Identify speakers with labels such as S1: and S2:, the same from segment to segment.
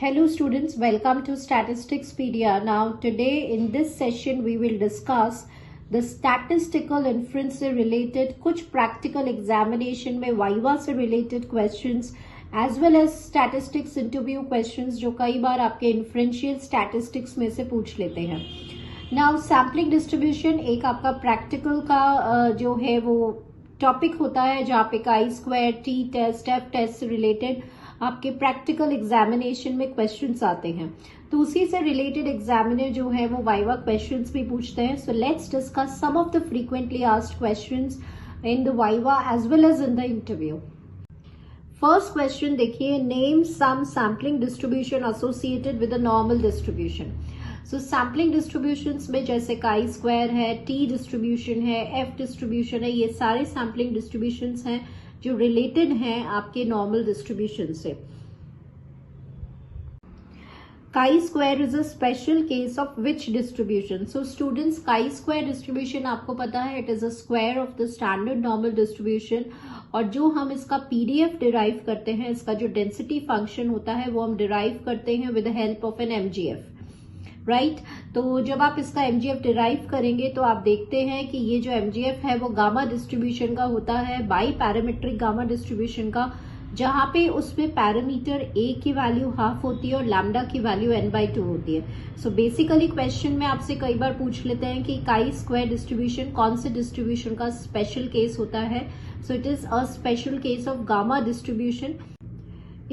S1: Hello students, welcome to Statisticspedia. Now today in this session we will discuss the statistical inference से related कुछ practical examination में viva से related questions as well as statistics interview questions जो कई बार आपके inferential statistics में से पूछ लेते हैं. Now sampling distribution एक आपका practical का जो है वो टॉपिक होता है जहाँ पे chi square, T test, F test से रिलेटेड आपके प्रैक्टिकल एग्जामिनेशन में क्वेश्चंस आते हैं. तो उसी से रिलेटेड एग्जामिनर जो है वो वाइवा क्वेश्चंस भी पूछते हैं. So let's discuss some of the frequently asked questions in the viva as well as in the interview. First question देखिए, name some sampling distribution associated with a normal distribution. So sampling distributions में जैसे chi square है, t distribution है, F distribution है, ये सारे sampling distributions हैं जो रिलेटेड हैं आपके नॉर्मल डिस्ट्रीब्यूशन से. Chi square is a special case of which distribution. So students, chi square distribution आपको पता है it is a square of the standard normal distribution. और जो हम इसका पीडीएफ डिराइव करते हैं, इसका जो डेंसिटी फंक्शन होता है वो हम डिराइव करते हैं with the help of an MGF. Right तो जब आप इसका एमजीएफ डिराइव करेंगे तो आप देखते हैं कि ये जो एमजीएफ है वो गामा डिस्ट्रीब्यूशन का होता है, बाई पैरामीट्रिक गामा डिस्ट्रीब्यूशन का, जहां पे उसमें पैरामीटर ए की वैल्यू हाफ होती है और लैम्डा की वैल्यू n/2 होती है. सो बेसिकली क्वेश्चन में आपसे कई बार पूछ लेते हैं कि काई स्क्वायर डिस्ट्रीब्यूशन कौन से डिस्ट्रीब्यूशन का स्पेशल केस होता है. So it is a special case of gamma distribution.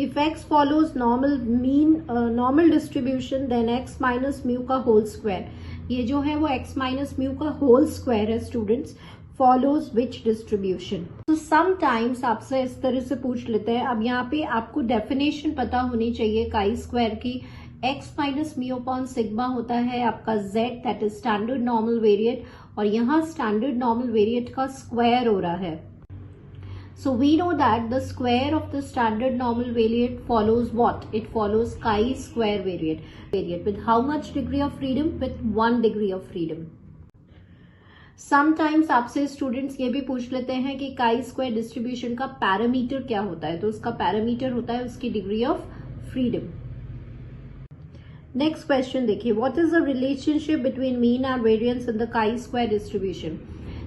S1: If x follows normal distribution, then x minus mu का whole square, ये जो है वो x minus mu का whole square है students, follows which distribution. तो sometimes आपसे इस तरह से पूछ लेते हैं. अब यहाँ पे आपको definition पता होनी चाहिए काई स्क्वायर की. x minus mu upon sigma होता है आपका z, that is standard normal variate, और यहाँ standard normal variate का square हो रहा है. So we know that the square of the standard normal variate follows what? It follows chi square variate with how much degree of freedom? With 1 degree of freedom. Sometimes आपसे students ये भी पूछ लेते हैं कि chi square distribution का parameter क्या होता है. तो उसका पैरामीटर होता है उसकी degree of freedom. Next question देखिए, what is the relationship between mean and variance in the chi square distribution.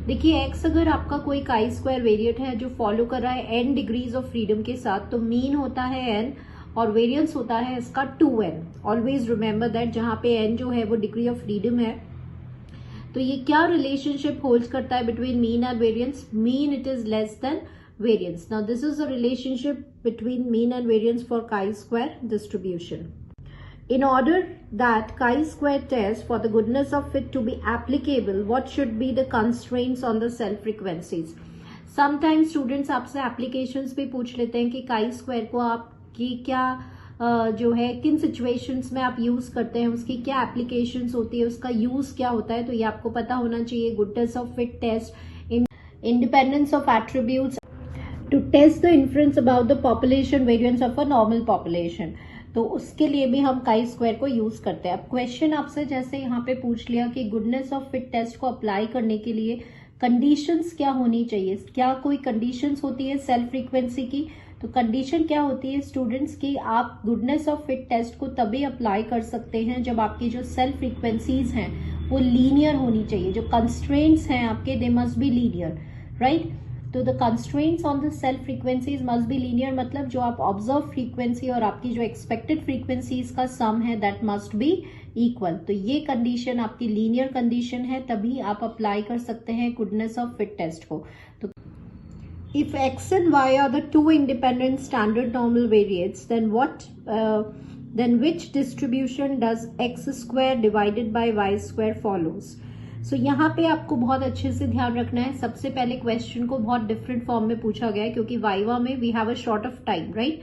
S1: देखिए x अगर आपका कोई काई स्क्वायर वेरिएट है जो फॉलो कर रहा है n डिग्रीज ऑफ फ्रीडम के साथ, तो मीन होता है n और वेरिएंस होता है इसका 2n. ऑलवेज रिमेंबर दैट जहां पे n जो है वो डिग्री ऑफ फ्रीडम है. तो ये क्या रिलेशनशिप होल्ड करता है between mean and variance. Mean it is less than variance. Now this is the relationship between mean and variance for chi square distribution. In order that chi-square test for the goodness of it to be applicable, what should be the constraints on the cell frequencies? Sometimes students आपसे applications भी पूछ लेते हैं कि chi-square को आपकी क्या जो है किन situations में आप use करते हैं, उसकी क्या applications होती है, उसका use क्या होता है. तो ये आपको पता होना चाहिए. goodness of fit test, independence of attributes to test the inference about the population variance of a normal population. तो उसके लिए भी हम काई स्क्वायर को यूज करते हैं. अब क्वेश्चन आपसे जैसे यहाँ पे पूछ लिया कि गुडनेस ऑफ फिट टेस्ट को अप्लाई करने के लिए कंडीशंस क्या होनी चाहिए, क्या कोई कंडीशंस होती है सेल फ्रीक्वेंसी की. तो कंडीशन क्या होती है स्टूडेंट्स की, आप गुडनेस ऑफ फिट टेस्ट को तभी अप्लाई कर सकते हैं जब आपकी जो सेल फ्रीक्वेंसीज हैं वो लीनियर होनी चाहिए. जो कंस्ट्रेंट्स हैं आपके, they must be linear. Right तो the constraints on the cell frequencies must be linear, मतलब जो आप ऑब्जर्व फ्रीक्वेंसी और आपकी जो एक्सपेक्टेड फ्रीक्वेंसीज का सम है दैट मस्ट बी इक्वल. तो ये कंडीशन आपकी लीनियर कंडीशन है, तभी आप अप्लाई कर सकते हैं गुडनेस ऑफ फिट टेस्ट को. तो if x and y are the two independent standard normal variates, then which distribution does x square divided by y square follows. सो यहाँ पे आपको बहुत अच्छे से ध्यान रखना है. सबसे पहले क्वेश्चन को बहुत डिफरेंट फॉर्म में पूछा गया है क्योंकि वाइवा में we have a short of time. Right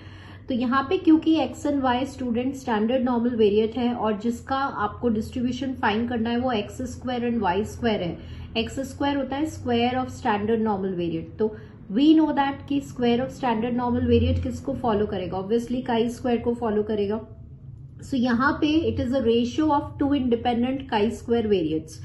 S1: तो यहाँ पे क्योंकि X and Y student standard normal variate है और जिसका आपको डिस्ट्रीब्यूशन फाइंड करना है वो X square and Y square है. एक्स स्क्वायर होता है square of standard normal variate. तो वी नो दैट कि square of standard normal variate किसको फॉलो करेगा, ऑब्वियसली काई स्क्वायर को फॉलो करेगा. सो यहाँ पे it is a ratio of two independent chi square variates.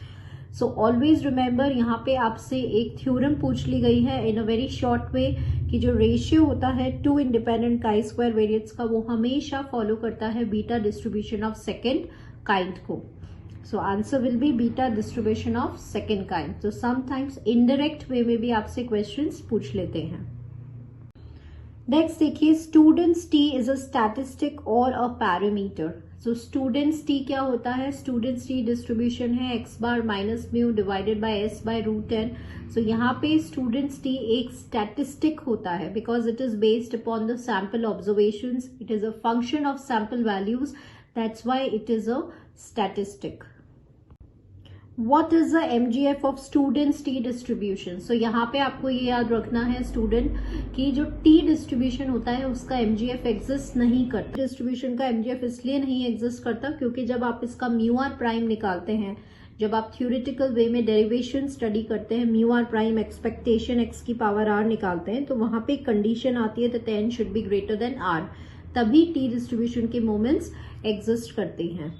S1: So always remember, यहाँ पे आपसे एक थ्योरम पूछ ली गई है इन अ वेरी शॉर्ट वे कि जो रेशियो होता है two independent chi square variates का वो हमेशा फॉलो करता है beta distribution of second kind को. So answer will be beta distribution of second kind. तो समटाइम्स इनडायरेक्ट वे में भी आपसे क्वेश्चंस पूछ लेते हैं. नेक्स्ट देखिए, student's t is a statistic और a parameter. So student's t क्या होता है? स्टूडेंट्स टी डिस्ट्रीब्यूशन है x bar minus mu divided by s by root N. सो यहाँ पे स्टूडेंट्स टी एक स्टैटिस्टिक होता है because it is based upon the sample observations. It is a function of sample values. That's why it is a statistic. What is the MGF of students T distribution? So यहाँ पे आपको ये याद रखना है student कि जो T distribution होता है उसका MGF एग्जिस्ट नहीं करता. डिस्ट्रीब्यूशन का MGF इसलिए नहीं एग्जिस्ट करता क्योंकि जब आप इसका म्यू आर प्राइम निकालते हैं, जब आप थ्योरेटिकल वे में डेरिवेशन स्टडी करते हैं, mu r prime expectation X की पावर आर निकालते हैं, तो वहां पे कंडीशन आती है that n should be greater than r. तभी T डिस्ट्रीब्यूशन के मोमेंट्स एग्जिस्ट करते हैं.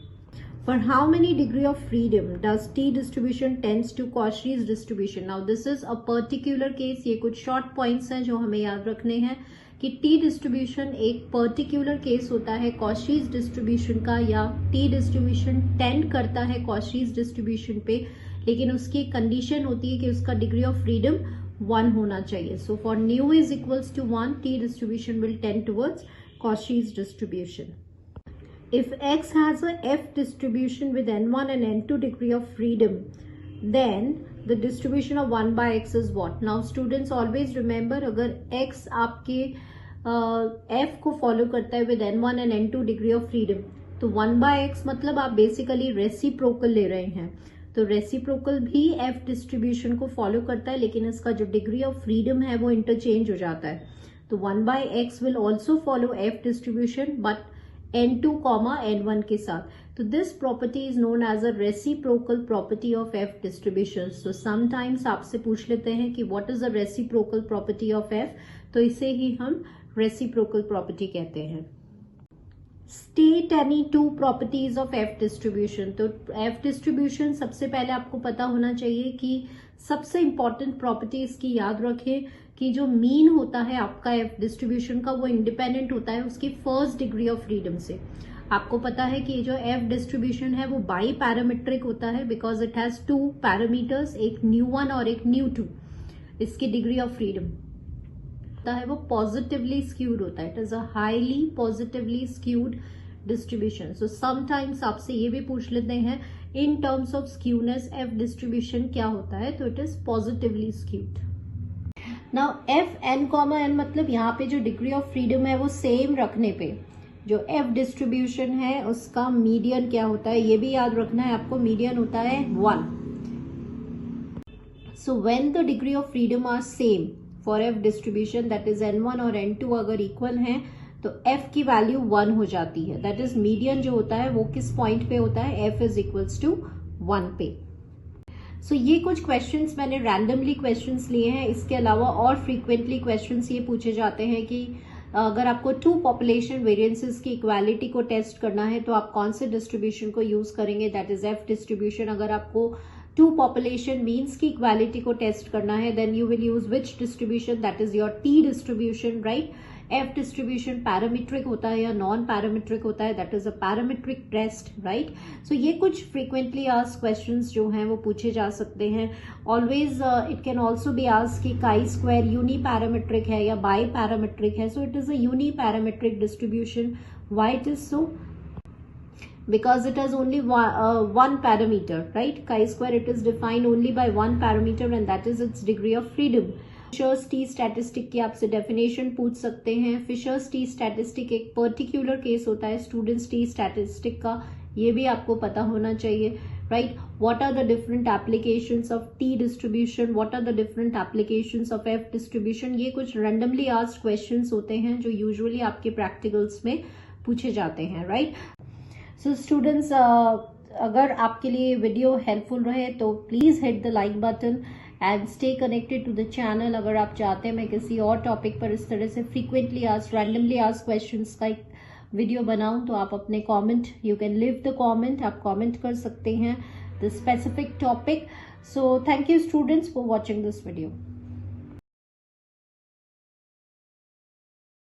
S1: For how many degree of freedom does T distribution tends to Cauchy's distribution? Now this is a particular case. ये कुछ short points हैं जो हमें याद रखने हैं कि T distribution एक particular case होता है Cauchy's distribution का, या T distribution tend करता है Cauchy's distribution पे, लेकिन उसकी condition होती है कि उसका degree of freedom 1 होना चाहिए. So for nu is equals to 1, T distribution will tend towards Cauchy's distribution. If X has a F distribution with n1 and n2 degree of freedom, then the distribution of 1 by X is what? Now students always remember, अगर X आपके F को follow करता है with n1 and n2 degree of freedom, तो 1 by X मतलब आप basically reciprocal ले रहे हैं. तो रेसिप्रोकल भी F डिस्ट्रीब्यूशन को फॉलो करता है, लेकिन इसका जो डिग्री ऑफ फ्रीडम है वो इंटरचेंज हो जाता है. तो 1 by X will also follow F distribution but n2, n1 के साथ. तो this property is known as a reciprocal property of F distribution. So sometimes आपसे पूछ लेते हैं कि what is the reciprocal property of F, तो इसे ही हम रेसिप्रोकल प्रॉपर्टी कहते हैं. State any two properties of F distribution. तो F डिस्ट्रीब्यूशन सबसे पहले आपको पता होना चाहिए कि सबसे इंपॉर्टेंट प्रॉपर्टी इसकी याद रखें कि जो मीन होता है आपका F डिस्ट्रीब्यूशन का वो इंडिपेंडेंट होता है उसकी फर्स्ट डिग्री ऑफ फ्रीडम से. आपको पता है कि जो F डिस्ट्रीब्यूशन है वो बाई पैरामीट्रिक होता है बिकॉज इट हैज 2 पैरामीटर्स, एक nu1 और एक nu2. इसकी डिग्री ऑफ फ्रीडम होता है वो पॉजिटिवली स्क्यूड होता है. It is a highly positively skewed distribution. So sometimes आपसे ये भी पूछ लेते हैं in terms of skewness F distribution क्या होता है, तो it is positively skewed. Now F n, मतलब यहाँ पे जो डिग्री ऑफ फ्रीडम है वो सेम रखने पे जो F डिस्ट्रीब्यूशन है उसका मीडियन क्या होता है ये भी याद रखना है आपको. मीडियन होता है 1. So when the degree of freedom are same for F distribution, that is n1 और n2 अगर इक्वल हैं तो F की वैल्यू 1 हो जाती है. दैट इज मीडियन जो होता है वो किस पॉइंट पे होता है? F इज इक्वल्स टू 1 पे. सो ये कुछ क्वेश्चंस मैंने रैंडमली क्वेश्चंस लिए हैं. इसके अलावा और फ्रीक्वेंटली क्वेश्चंस ये पूछे जाते हैं कि अगर आपको 2 पॉपुलेशन वेरिएंसेस की इक्वालिटी को टेस्ट करना है तो आप कौन से डिस्ट्रीब्यूशन को यूज करेंगे? That is F distribution. अगर आपको 2 पॉपुलेशन मीन्स की इक्वालिटी को टेस्ट करना है then you will use which distribution? That is your T distribution, right. F distribution parametric होता है या नॉन पैरामीट्रिक होता है? That is a parametric test, right. So ये कुछ फ्रीक्वेंटली आस्क्ड क्वेश्चंस जो हैं वो पूछे जा सकते हैं. Always it can also be asked कि काई स्क्वायर यूनी पैरामीट्रिक है या बाई पैरामीट्रिक है. So it is a uniparametric distribution. Why it is so? because it has only one parameter, right? Chi-square, it is defined only by one parameter and that is its degree of freedom. Fisher's t statistic की आपसे definition पूछ सकते हैं. Fisher's t statistic एक particular case होता है student's T statistic का, ये भी आपको पता होना चाहिए, right. What are the different applications of t distribution, what are the different applications of F distribution. ये कुछ रैंडमली आस्क्ड क्वेश्चंस होते हैं जो यूजुअली आपके प्रैक्टिकल्स में पूछे जाते हैं, राइट. सो स्टूडेंट्स, अगर आपके लिए वीडियो हेल्पफुल रहे तो please hit the like button and stay connected to the channel. अगर आप चाहते हैं मैं किसी और टॉपिक पर इस तरह से frequently asked randomly asked questions का एक वीडियो बनाऊं तो आप अपने comment, you can leave the comment, आप कमेंट कर सकते हैं. the specific topic. So thank you students for watching this video.